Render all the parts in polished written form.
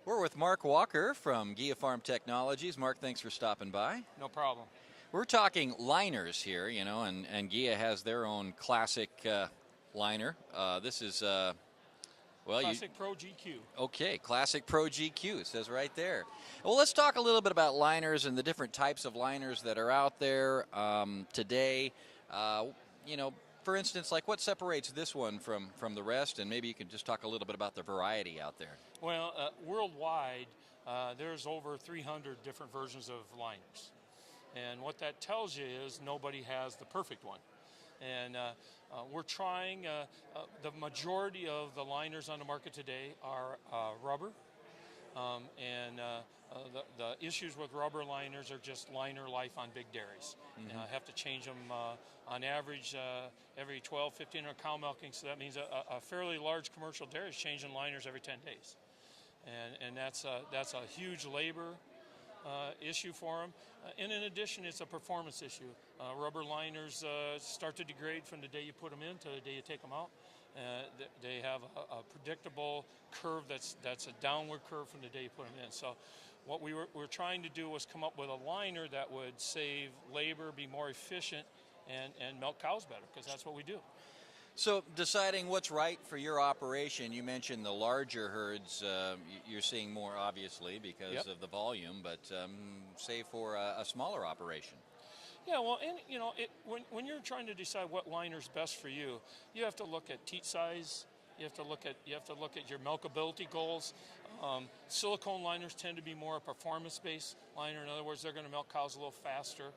We're with Mark Walker from GEA Farm Technologies. Mark, thanks for stopping by. No problem. We're talking liners here, and GEA has their own classic liner. This is, Classic Pro GQ. Okay, Classic Pro GQ, it says right there. Well, let's talk a little bit about liners and the different types of liners that are out there today. For instance, like what separates this one from the rest, and maybe you can just talk a little bit about the variety out there. Well, worldwide, there's over 300 different versions of liners. And what that tells you is nobody has the perfect one. And we're trying, the majority of the liners on the market today are rubber. The issues with rubber liners are just liner life on big dairies. Mm-hmm. Have to change them on average every 12, 1,500 cow milking, so that means a fairly large commercial dairy is changing liners every 10 days. And that's a huge labor issue for them. And in addition, it's a performance issue. Rubber liners start to degrade from the day you put them in to the day you take them out. They have a predictable curve that's a downward curve from the day you put them in. So what we were trying to do was come up with a liner that would save labor, be more efficient, and milk cows better, because that's what we do. So deciding what's right for your operation, you mentioned the larger herds you're seeing more, obviously, because of the volume, but say for a smaller operation. Yeah, well, and when you're trying to decide what liner's best for you, you have to look at teat size. You have to look at your milkability goals. Silicone liners tend to be more a performance-based liner. In other words, they're going to milk cows a little faster.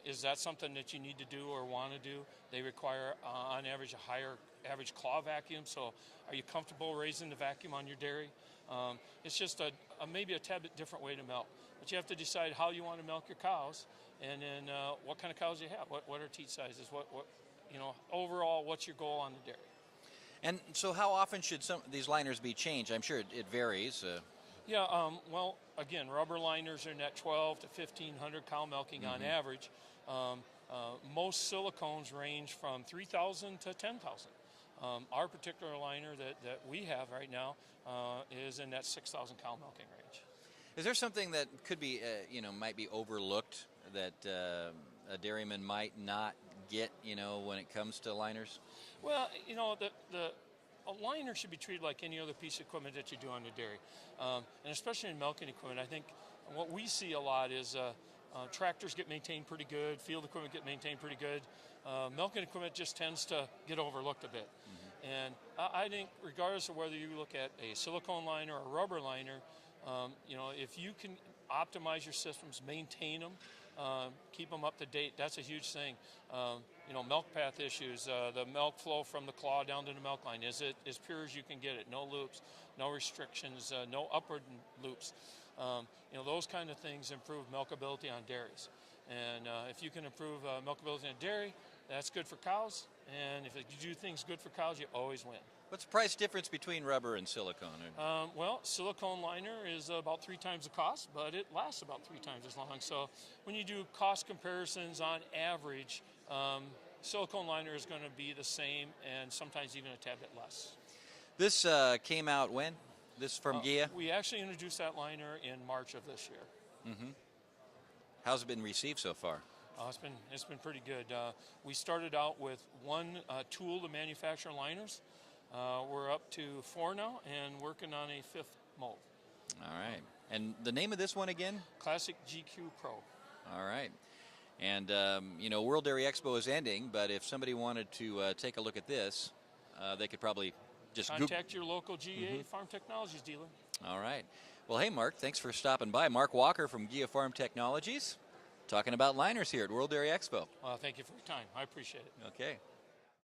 Is that something that you need to do or want to do? They require, on average, a higher average claw vacuum. So, are you comfortable raising the vacuum on your dairy? It's just maybe a tad bit different way to milk. But you have to decide how you want to milk your cows, and then what kind of cows you have. What are teat sizes? Overall, what's your goal on the dairy? And so how often should some of these liners be changed? I'm sure it varies. Well, again, rubber liners are in that 12 to 1,500 cow milking on average. Most silicones range from 3,000 to 10,000. Our particular liner that we have right now is in that 6,000 cow milking range. Is there something that could be, might be overlooked that a dairyman might not get, when it comes to liners? Well, a liner should be treated like any other piece of equipment that you do on the dairy, and especially in milking equipment. I think what we see a lot is tractors get maintained pretty good, field equipment get maintained pretty good. Milking equipment just tends to get overlooked a bit. Mm-hmm. And I think regardless of whether you look at a silicone liner or a rubber liner, if you can optimize your systems, maintain them, keep them up to date, that's a huge thing. Milk path issues, the milk flow from the claw down to the milk line, is it as pure as you can get it? No loops, no restrictions, no upward loops. Those kind of things improve milkability on dairies. And if you can improve milkability on dairy, that's good for cows. And if you do things good for cows, you always win. What's the price difference between rubber and silicone? Well, silicone liner is about 3 times the cost, but it lasts about 3 times as long. So when you do cost comparisons on average, silicone liner is going to be the same and sometimes even a tad bit less. This came out when? This from GEA? We actually introduced that liner in March of this year. Mm-hmm. How's it been received so far? It's been pretty good. We started out with one tool to manufacture liners. We're up to 4 now and working on a 5th mold. All right. And the name of this one again? Classic GQ Pro. All right. And, World Dairy Expo is ending, but if somebody wanted to take a look at this, they could probably just contact your local GEA Farm Technologies dealer. All right. Well, hey, Mark, thanks for stopping by. Mark Walker from GEA Farm Technologies, talking about liners here at World Dairy Expo. Well, thank you for your time. I appreciate it. Okay.